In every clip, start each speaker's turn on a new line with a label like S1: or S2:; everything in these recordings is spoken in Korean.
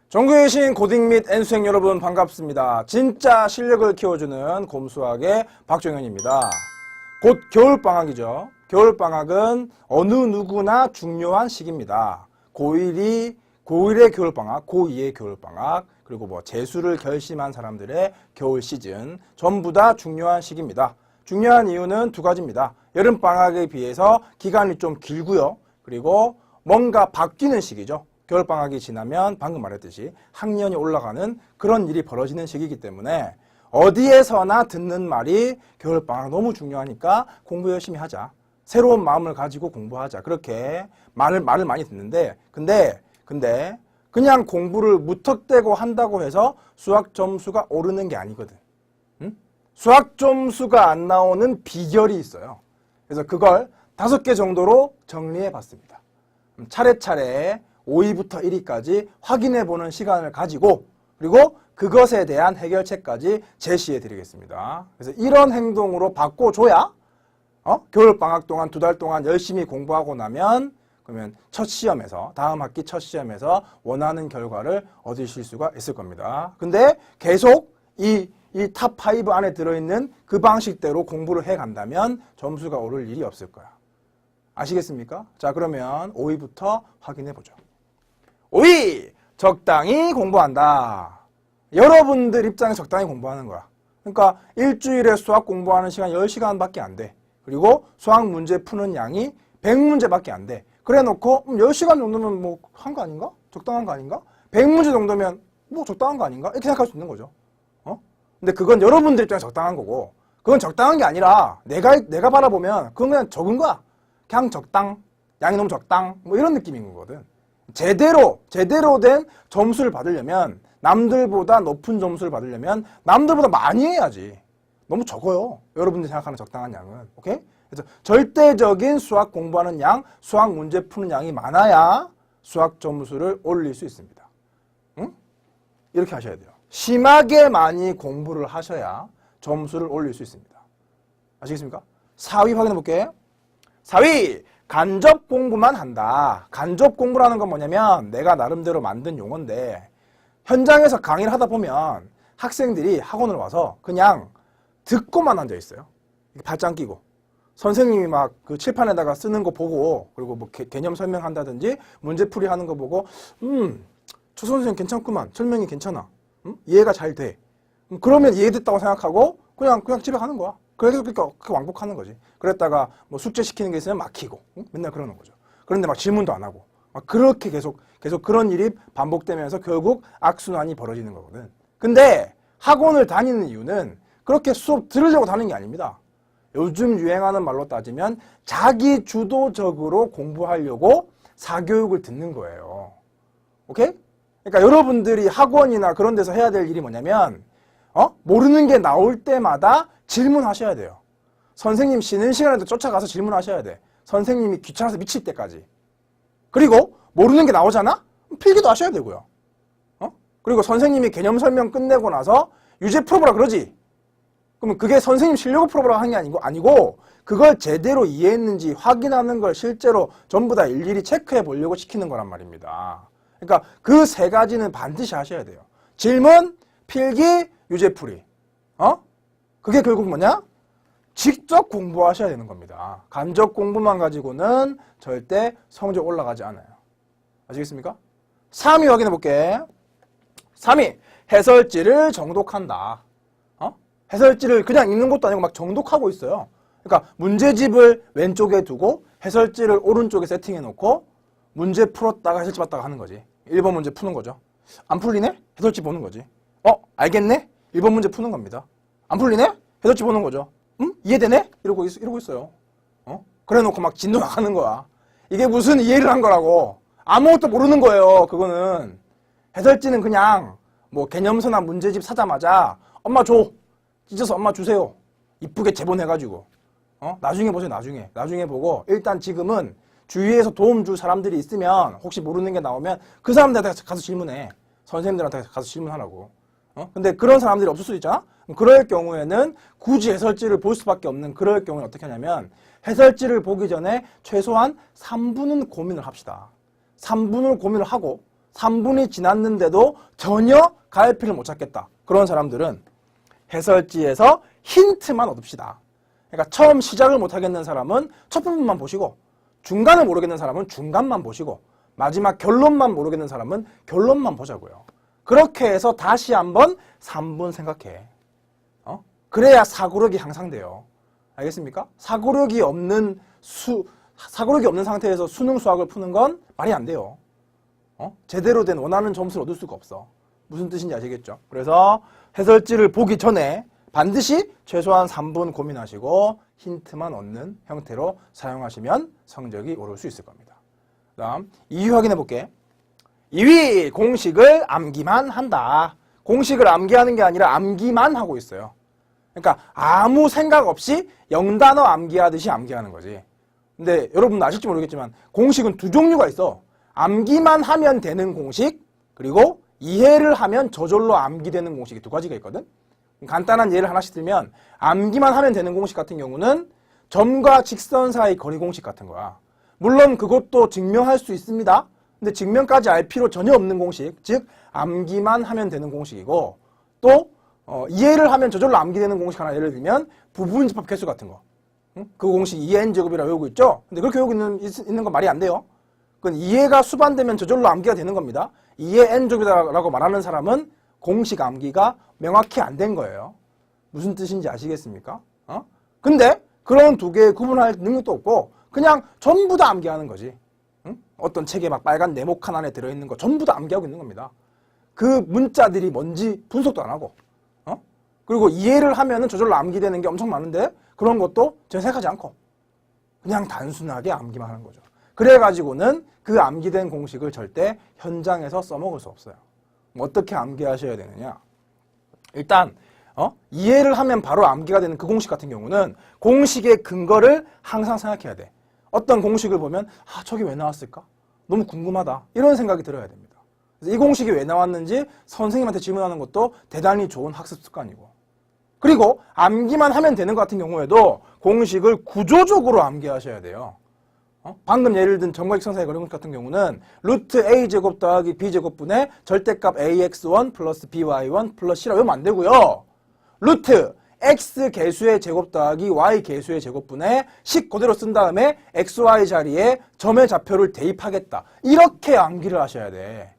S1: 전국에 계신 고딩 및 N수생 여러분 반갑습니다. 진짜 실력을 키워주는 곰수학의 박종현입니다. 곧 겨울방학이죠. 겨울방학은 어느 누구나 중요한 시기입니다. 고1의 겨울방학, 고2의 겨울방학, 그리고 재수를 결심한 사람들의 겨울 시즌 전부 다 중요한 시기입니다. 중요한 이유는 두 가지입니다. 여름방학에 비해서 기간이 좀 길고요. 그리고 뭔가 바뀌는 시기죠. 겨울방학이 지나면 방금 말했듯이 학년이 올라가는 그런 일이 벌어지는 시기이기 때문에 어디에서나 듣는 말이 겨울방학 너무 중요하니까 공부 열심히 하자. 새로운 마음을 가지고 공부하자. 그렇게 말을 많이 듣는데 근데 그냥 공부를 무턱대고 한다고 해서 수학 점수가 오르는 게 아니거든. 응? 수학 점수가 안 나오는 비결이 있어요. 그래서 그걸 5개 정도로 정리해 봤습니다. 차례차례 5위부터 1위까지 확인해 보는 시간을 가지고 그리고 그것에 대한 해결책까지 제시해 드리겠습니다. 그래서 이런 행동으로 바꿔줘야 겨울방학 동안 2달 동안 열심히 공부하고 나면 그러면 첫 시험에서 다음 학기 첫 시험에서 원하는 결과를 얻으실 수가 있을 겁니다. 근데 계속 이 탑 5 안에 들어있는 그 방식대로 공부를 해 간다면 점수가 오를 일이 없을 거야. 아시겠습니까? 자, 그러면 5위부터 확인해 보죠. 5위! 적당히 공부한다. 여러분들 입장에 적당히 공부하는 거야. 그러니까 일주일에 수학 공부하는 시간 10시간밖에 안 돼. 그리고 수학 문제 푸는 양이 100문제밖에 안 돼. 그래 놓고 10시간 정도면 한 거 아닌가? 적당한 거 아닌가? 100문제 정도면 적당한 거 아닌가? 이렇게 생각할 수 있는 거죠. 근데 그건 여러분들 입장에 적당한 거고 그건 적당한 게 아니라 내가 바라보면 그건 그냥 적은 거야. 그냥 적당, 양이 너무 적당 이런 느낌인 거거든. 제대로 된 점수를 받으려면 남들보다 높은 점수를 받으려면 남들보다 많이 해야지. 너무 적어요. 여러분들이 생각하는 적당한 양은. 오케이? 그래서 절대적인 수학 공부하는 양, 수학 문제 푸는 양이 많아야 수학 점수를 올릴 수 있습니다. 응? 이렇게 하셔야 돼요. 심하게 많이 공부를 하셔야 점수를 올릴 수 있습니다. 아시겠습니까? 4위 확인해 볼게요. 4위! 간접 공부만 한다. 간접 공부라는 건 뭐냐면 내가 나름대로 만든 용어인데 현장에서 강의를 하다 보면 학생들이 학원을 와서 그냥 듣고만 앉아 있어요. 발짱 끼고. 선생님이 막 그 칠판에다가 쓰는 거 보고 그리고 개념 설명한다든지 문제풀이 하는 거 보고 저 선생님 괜찮구만. 설명이 괜찮아. 이해가 잘 돼. 그러면 이해됐다고 생각하고 그냥 집에 가는 거야. 그래서 그러니까 왕복하는 거지. 그랬다가 숙제 시키는 게 있으면 막히고 맨날 그러는 거죠. 그런데 막 질문도 안 하고 막 그렇게 계속 그런 일이 반복되면서 결국 악순환이 벌어지는 거거든. 근데 학원을 다니는 이유는 그렇게 수업 들으려고 다니는 게 아닙니다. 요즘 유행하는 말로 따지면 자기 주도적으로 공부하려고 사교육을 듣는 거예요. 오케이? 그러니까 여러분들이 학원이나 그런 데서 해야 될 일이 뭐냐면 모르는 게 나올 때마다 질문하셔야 돼요. 선생님 쉬는 시간에도 쫓아가서 질문하셔야 돼. 선생님이 귀찮아서 미칠 때까지. 그리고 모르는 게 나오잖아? 필기도 하셔야 되고요. 그리고 선생님이 개념 설명 끝내고 나서 유제 풀어보라 그러지. 그러면 그게 선생님 쉬려고 풀어보라 하는 게 아니고 그걸 제대로 이해했는지 확인하는 걸 실제로 전부 다 일일이 체크해 보려고 시키는 거란 말입니다. 그러니까 그 3가지는 반드시 하셔야 돼요. 질문, 필기, 유제풀이. 그게 결국 뭐냐? 직접 공부하셔야 되는 겁니다. 간접 공부만 가지고는 절대 성적 올라가지 않아요. 아시겠습니까? 3위 확인해 볼게. 3위, 해설지를 정독한다. 해설지를 그냥 읽는 것도 아니고 막 정독하고 있어요. 그러니까 문제집을 왼쪽에 두고 해설지를 오른쪽에 세팅해 놓고 문제 풀었다가 해설지 봤다가 하는 거지. 1번 문제 푸는 거죠. 안 풀리네? 해설지 보는 거지. 알겠네? 1번 문제 푸는 겁니다. 안 풀리네? 해설지 보는 거죠. 이해되네? 이러고 있어요. 그래 놓고 막 진도 나가는 거야. 이게 무슨 이해를 한 거라고. 아무것도 모르는 거예요. 그거는. 해설지는 그냥 개념서나 문제집 사자마자 엄마 줘. 찢어서 엄마 주세요. 이쁘게 재본해가지고. 나중에 보세요. 나중에 보고 일단 지금은 주위에서 도움 줄 사람들이 있으면 혹시 모르는 게 나오면 그 사람들한테 가서 질문해. 선생님들한테 가서 질문하라고. 근데 그런 사람들이 없을 수도 있잖아? 그럴 경우에는 굳이 해설지를 볼 수밖에 없는 그럴 경우는 어떻게 하냐면 해설지를 보기 전에 최소한 3분은 고민을 합시다. 3분을 고민을 하고 3분이 지났는데도 전혀 갈피를 못 찾겠다. 그런 사람들은 해설지에서 힌트만 얻읍시다. 그러니까 처음 시작을 못 하겠는 사람은 첫 부분만 보시고, 중간을 모르겠는 사람은 중간만 보시고, 마지막 결론만 모르겠는 사람은 결론만 보자고요. 그렇게 해서 다시 한번 3분 생각해. 그래야 사고력이 향상돼요. 알겠습니까? 사고력이 없는 상태에서 수능 수학을 푸는 건 말이 안 돼요. 제대로 된 원하는 점수를 얻을 수가 없어. 무슨 뜻인지 아시겠죠? 그래서 해설지를 보기 전에 반드시 최소한 3분 고민하시고 힌트만 얻는 형태로 사용하시면 성적이 오를 수 있을 겁니다. 다음 2위 확인해 볼게. 2위 공식을 암기만 한다. 공식을 암기하는 게 아니라 암기만 하고 있어요. 그러니까 아무 생각 없이 0단어 암기하듯이 암기하는 거지. 근데 여러분 아실지 모르겠지만 공식은 두 종류가 있어. 암기만 하면 되는 공식, 그리고 이해를 하면 저절로 암기되는 공식이 두 가지가 있거든. 간단한 예를 하나씩 들면 암기만 하면 되는 공식 같은 경우는 점과 직선 사이 거리 공식 같은 거야. 물론 그것도 증명할 수 있습니다. 근데 증명까지 알 필요 전혀 없는 공식, 즉 암기만 하면 되는 공식이고, 또 이해를 하면 저절로 암기되는 공식 하나 예를 들면 부분집합 개수 같은 거. 그 공식 2n제곱이라고 외우고 있죠? 근데 그렇게 외우고 있는 건 말이 안 돼요. 그건 이해가 수반되면 저절로 암기가 되는 겁니다. 2의 n제곱이라고 말하는 사람은 공식 암기가 명확히 안 된 거예요. 무슨 뜻인지 아시겠습니까? 근데 그런 두 개 구분할 능력도 없고 그냥 전부 다 암기하는 거지. 어떤 책에 막 빨간 네모칸 안에 들어있는 거 전부 다 암기하고 있는 겁니다. 그 문자들이 뭔지 분석도 안 하고, 그리고 이해를 하면은 저절로 암기되는 게 엄청 많은데 그런 것도 전혀 생각하지 않고 그냥 단순하게 암기만 하는 거죠. 그래가지고는 그 암기된 공식을 절대 현장에서 써먹을 수 없어요. 어떻게 암기하셔야 되느냐? 일단 이해를 하면 바로 암기가 되는 그 공식 같은 경우는 공식의 근거를 항상 생각해야 돼. 어떤 공식을 보면 저게 왜 나왔을까? 너무 궁금하다. 이런 생각이 들어야 됩니다. 그래서 이 공식이 왜 나왔는지 선생님한테 질문하는 것도 대단히 좋은 학습 습관이고, 그리고 암기만 하면 되는 것 같은 경우에도 공식을 구조적으로 암기하셔야 돼요. 방금 예를 든 점과 직선사의 거리 공식 같은 경우는 루트 a제곱 더하기 b제곱분의 절대값 ax1 플러스 by1 플러스 c라고 하면 안 되고요. 루트 x 개수의 제곱 더하기 y 개수의 제곱분의 식 그대로 쓴 다음에 xy 자리에 점의 좌표를 대입하겠다. 이렇게 암기를 하셔야 돼.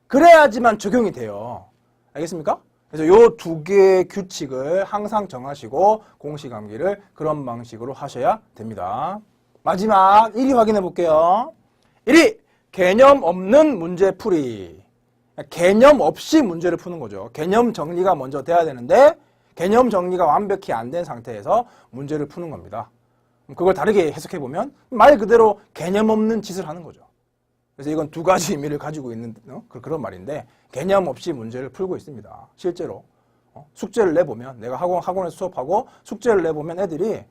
S1: 그래야지만 적용이 돼요. 알겠습니까? 그래서 요 두 개의 규칙을 항상 정하시고 공식 암기를 그런 방식으로 하셔야 됩니다. 마지막 1위 확인해 볼게요. 1위, 개념 없는 문제풀이. 개념 없이 문제를 푸는 거죠. 개념 정리가 먼저 돼야 되는데 개념 정리가 완벽히 안 된 상태에서 문제를 푸는 겁니다. 그걸 다르게 해석해 보면 말 그대로 개념 없는 짓을 하는 거죠. 그래서 이건 두 가지 의미를 가지고 있는 그런 말인데, 개념 없이 문제를 풀고 있습니다. 실제로 숙제를 내보면, 내가 학원에서 수업하고 숙제를 내보면 애들이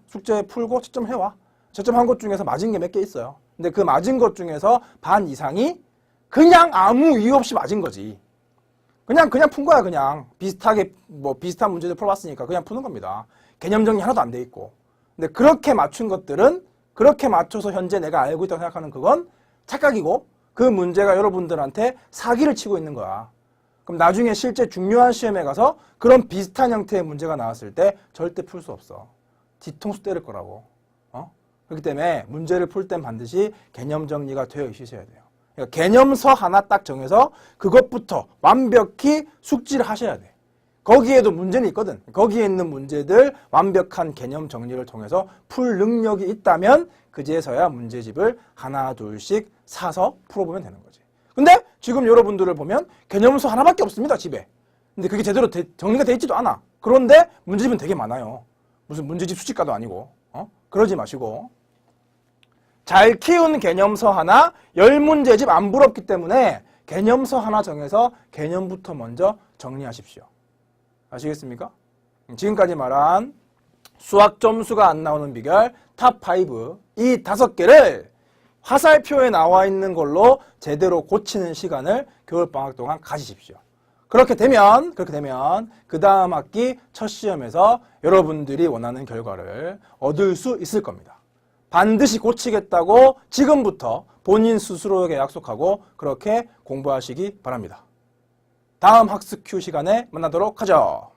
S1: 숙제 풀고 채점 해와. 채점한 것 중에서 맞은 게 몇 개 있어요. 근데 그 맞은 것 중에서 반 이상이 그냥 아무 이유 없이 맞은 거지. 그냥 푼 거야. 그냥 비슷한 문제들 풀어봤으니까 그냥 푸는 겁니다. 개념 정리 하나도 안 돼 있고. 근데 그렇게 맞춘 것들은, 그렇게 맞춰서 현재 내가 알고 있다고 생각하는 그건 착각이고, 그 문제가 여러분들한테 사기를 치고 있는 거야. 그럼 나중에 실제 중요한 시험에 가서 그런 비슷한 형태의 문제가 나왔을 때 절대 풀 수 없어. 뒤통수 때릴 거라고. 그렇기 때문에 문제를 풀 땐 반드시 개념 정리가 되어 있으셔야 돼요. 그러니까 개념서 하나 딱 정해서 그것부터 완벽히 숙지를 하셔야 돼. 거기에도 문제는 있거든. 거기에 있는 문제들 완벽한 개념 정리를 통해서 풀 능력이 있다면 그제서야 문제집을 하나 둘씩 사서 풀어보면 되는 거지. 근데 지금 여러분들을 보면 개념서 하나밖에 없습니다, 집에. 근데 그게 제대로 정리가 돼 있지도 않아. 그런데 문제집은 되게 많아요. 무슨 문제집 수집가도 아니고. 그러지 마시고. 잘 키운 개념서 하나, 10문제집 안 부럽기 때문에 개념서 하나 정해서 개념부터 먼저 정리하십시오. 아시겠습니까? 지금까지 말한 수학 점수가 안 나오는 비결 탑5, 이 5개를 화살표에 나와 있는 걸로 제대로 고치는 시간을 겨울방학 동안 가지십시오. 그렇게 되면 그 다음 학기 첫 시험에서 여러분들이 원하는 결과를 얻을 수 있을 겁니다. 반드시 고치겠다고 지금부터 본인 스스로에게 약속하고 그렇게 공부하시기 바랍니다. 다음 학습 큐 시간에 만나도록 하죠.